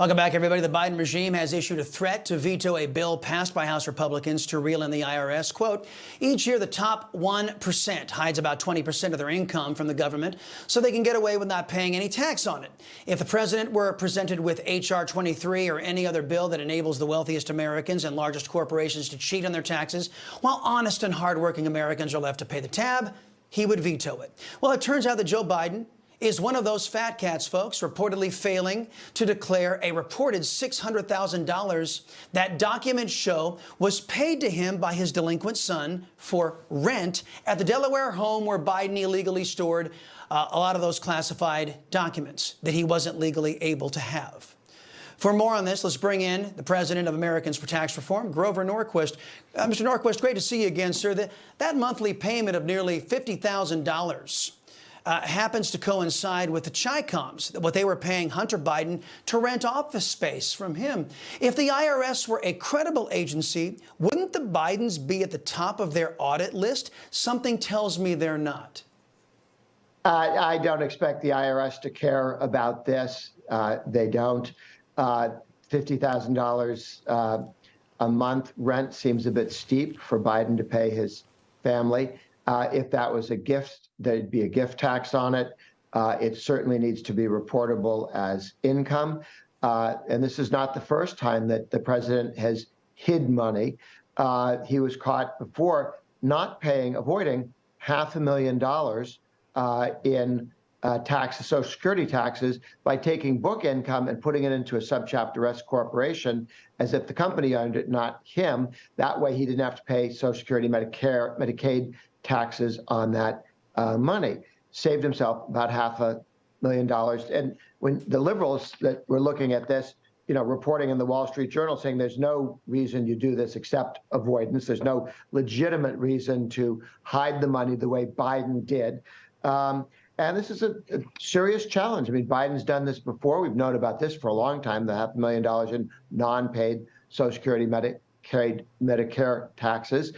Welcome back, everybody. The Biden regime has issued a threat to veto a bill passed by House Republicans to reel in the IRS. Quote, each year the top 1% hides about 20% of their income from the government so they can get away with not paying any tax on it. If the president were presented with H.R. 23 or any other bill that enables the wealthiest Americans and largest corporations to cheat on their taxes while honest and hardworking Americans are left to pay the tab, he would veto it. Well, it turns out that Joe Biden is one of those fat cats, folks, reportedly failing to declare a reported $600,000 that documents show was paid to him by his delinquent son for rent at the Delaware home where Biden illegally stored a lot of those classified documents that he wasn't legally able to have. For more on this, let's bring in the president of Americans for Tax Reform, Grover Norquist. Mr. Norquist, great to see you again, sir. That monthly payment of nearly $50,000 happens to coincide with the Chi-Coms, what they were paying Hunter Biden to rent office space from him. If the IRS were a credible agency, wouldn't the Bidens be at the top of their audit list? Something tells me they're not. I don't expect the IRS to care about this. They don't. $50,000 a month rent seems a bit steep for Biden to pay his family. If that was a gift, there'd be a gift tax on it. It certainly needs to be reportable as income. And this is not the first time that the president has hid money. He was caught before not paying, avoiding $500,000 in taxes, Social Security taxes, by taking book income and putting it into a subchapter S corporation as if the company owned it, not him. That way he didn't have to pay Social Security, Medicare, Medicaid taxes on that money. Saved himself about $500,000. And when the liberals that were looking at this, reporting in the Wall Street Journal saying there's no reason you do this except avoidance. There's no legitimate reason to hide the money the way Biden did. And this is a serious challenge. I mean, Biden's done this before. We've known about this for a long time, the $500,000 in non-paid Social Security, Medicaid, Medicare taxes.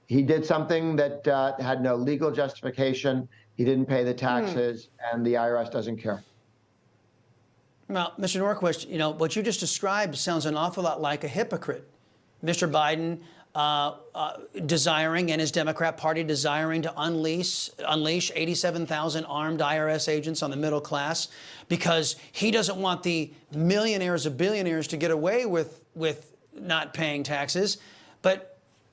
He did something that had no legal justification. He didn't pay the taxes, and the IRS doesn't care. Well, Mr. Norquist, what you just described sounds an awful lot like a hypocrite. Mr. Biden desiring, and his Democrat Party desiring, to unleash 87,000 armed IRS agents on the middle class because he doesn't want the millionaires or billionaires to get away with not paying taxes.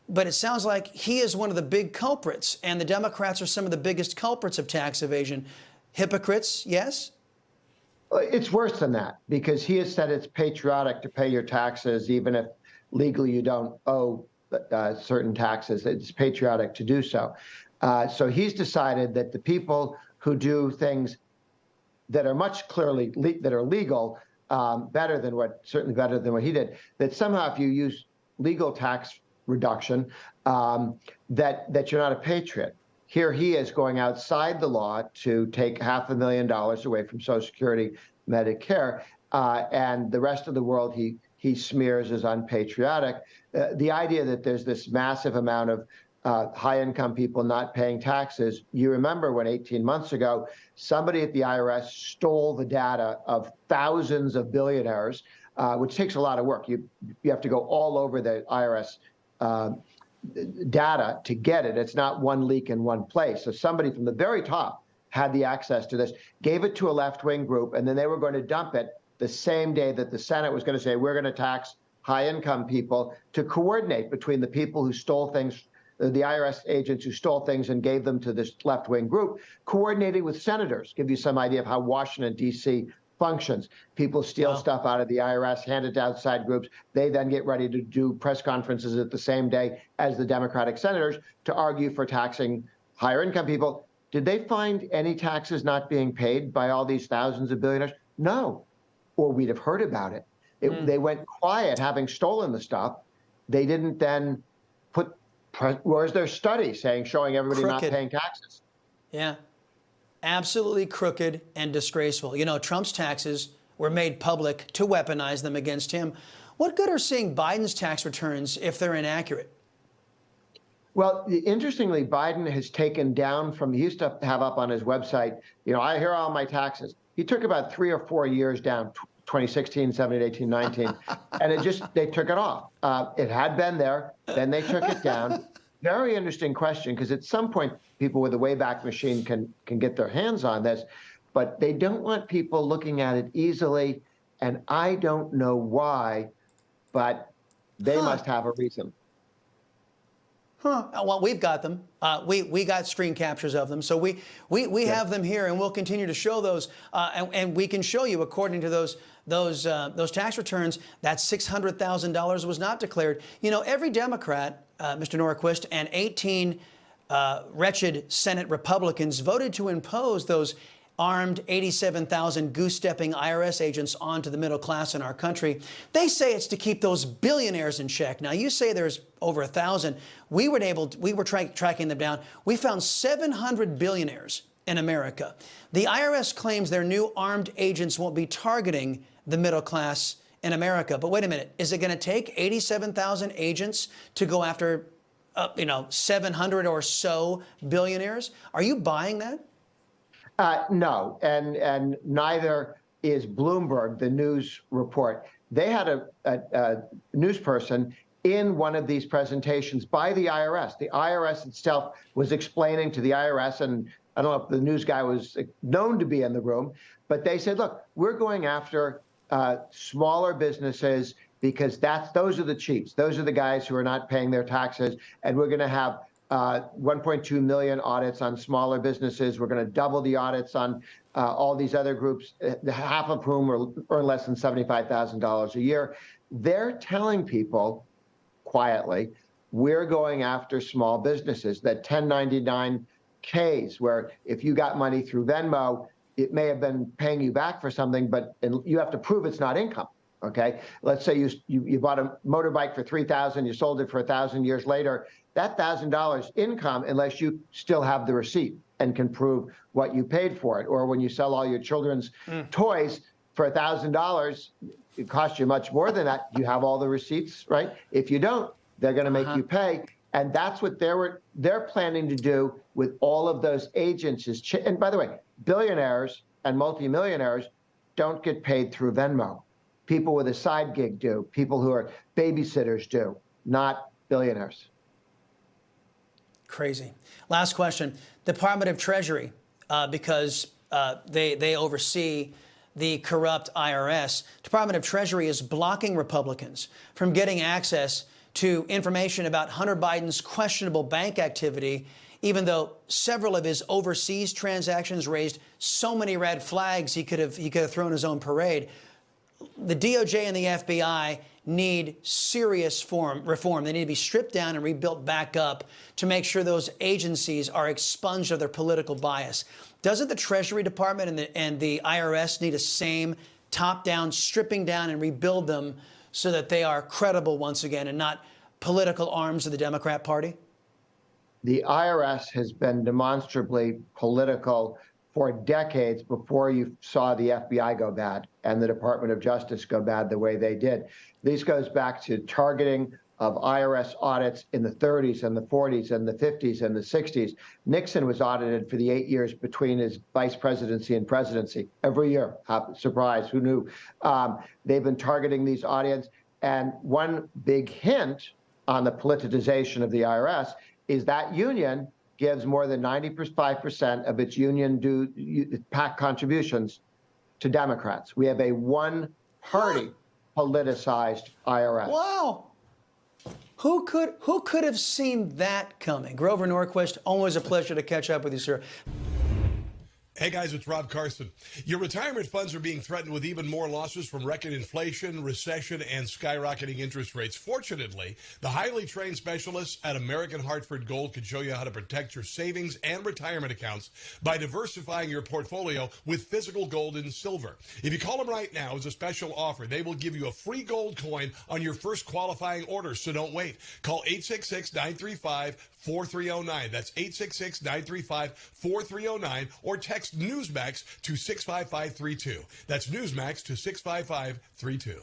But it sounds like he is one of the big culprits, and the Democrats are some of the biggest culprits of tax evasion. Hypocrites, yes? It's worse than that, because he has said it's patriotic to pay your taxes, even if legally you don't owe certain taxes. It's patriotic to do so. So he's decided that the people who do things that are much clearly that are legal, certainly better than what he did, that somehow if you use legal tax reduction, that you're not a patriot. Here he is going outside the law to take $500,000 away from Social Security, Medicare, and the rest of the world he smears as unpatriotic. The idea that there's this massive amount of high-income people not paying taxes. You remember when 18 months ago, somebody at the IRS stole the data of thousands of billionaires, which takes a lot of work. You have to go all over the IRS data to get it. It's not one leak in one place. So somebody from the very top had the access to this, gave it to a left-wing group, and then they were going to dump it the same day that the Senate was going to say, we're going to tax high-income people, to coordinate between the people who stole things, the IRS agents who stole things and gave them to this left-wing group, coordinating with senators. Give you some idea of how Washington, D.C. functions. People steal stuff out of the IRS, hand it to outside groups. They then get ready to do press conferences at the same day as the Democratic senators to argue for taxing higher income people. Did they find any taxes not being paid by all these thousands of billionaires? No, or we'd have heard about it. They went quiet, having stolen the stuff. They didn't then put, where's their study showing everybody not paying taxes? Yeah. Absolutely crooked and disgraceful. Trump's taxes were made public to weaponize them against him. What good are seeing Biden's tax returns if they're inaccurate? Well, interestingly, Biden has taken down from, he used to have up on his website, I hear all my taxes. He took about 3 or 4 years down, 2016, 17, 18, 19. And they took it off. It had been there, then they took it down. Very interesting question, because at some point, people with a Wayback Machine can get their hands on this, but they don't want people looking at it easily. And I don't know why, but they must have a reason. Well, we've got them. We got screen captures of them, so we have them here, and we'll continue to show those. And we can show you, according to those tax returns, that $600,000 was not declared. You know, every Democrat, Mr. Norquist, and 18 wretched Senate Republicans voted to impose those armed 87,000 goose-stepping IRS agents onto the middle class in our country. They say it's to keep those billionaires in check. Now, you say there's over 1,000. We were tracking them down. We found 700 billionaires in America. The IRS claims their new armed agents won't be targeting the middle class in America. But wait a minute, is it going to take 87,000 agents to go after, 700 or so billionaires? Are you buying that? No, and neither is Bloomberg, the news report. They had a news person in one of these presentations by the IRS. The IRS itself was explaining to the IRS, and I don't know if the news guy was known to be in the room, but they said, look, we're going after smaller businesses because those are the cheats. Those are the guys who are not paying their taxes, and we're going to have 1.2 million audits on smaller businesses. We're going to double the audits on all these other groups, half of whom earn less than $75,000 a year. They're telling people quietly, we're going after small businesses, that 1099-Ks, where if you got money through Venmo, it may have been paying you back for something, but you have to prove it's not income. Okay, let's say you bought a motorbike for $3,000, you sold it for $1,000 years later. That $1,000 income, unless you still have the receipt and can prove what you paid for it. Or when you sell all your children's toys for $1,000, it costs you much more than that. You have all the receipts, right? If you don't, they're going to make you pay. And that's what they're planning to do with all of those agents. And by the way, billionaires and multimillionaires don't get paid through Venmo. People with a side gig do. People who are babysitters do, not billionaires. Crazy. Last question. Department of Treasury, because they oversee the corrupt IRS. Department of Treasury is blocking Republicans from getting access to information about Hunter Biden's questionable bank activity, even though several of his overseas transactions raised so many red flags he could have thrown his own parade. The DOJ and the FBI need serious reform. They need to be stripped down and rebuilt back up to make sure those agencies are expunged of their political bias. Doesn't the Treasury Department and the IRS need a same top-down stripping down and rebuild them so that they are credible once again and not political arms of the Democrat Party? The IRS has been demonstrably political for decades before you saw the FBI go bad and the Department of Justice go bad the way they did. This goes back to targeting of IRS audits in the 30s and the 40s and the 50s and the 60s. Nixon was audited for the 8 years between his vice presidency and presidency. Every year. Surprise, who knew? They've been targeting these audits. And one big hint on the politicization of the IRS is that union gives more than 95% of its union PAC contributions to Democrats. We have a one-party politicized IRS. Wow. Who could have seen that coming? Grover Norquist, always a pleasure to catch up with you, sir. Hey guys, it's Rob Carson. Your retirement funds are being threatened with even more losses from record inflation, recession, and skyrocketing interest rates. Fortunately, the highly trained specialists at American Hartford Gold can show you how to protect your savings and retirement accounts by diversifying your portfolio with physical gold and silver. If you call them right now as a special offer, they will give you a free gold coin on your first qualifying order, so don't wait. Call 866-935-4309. That's 866-935-4309 or text Newsmax to 65532. That's Newsmax to 65532.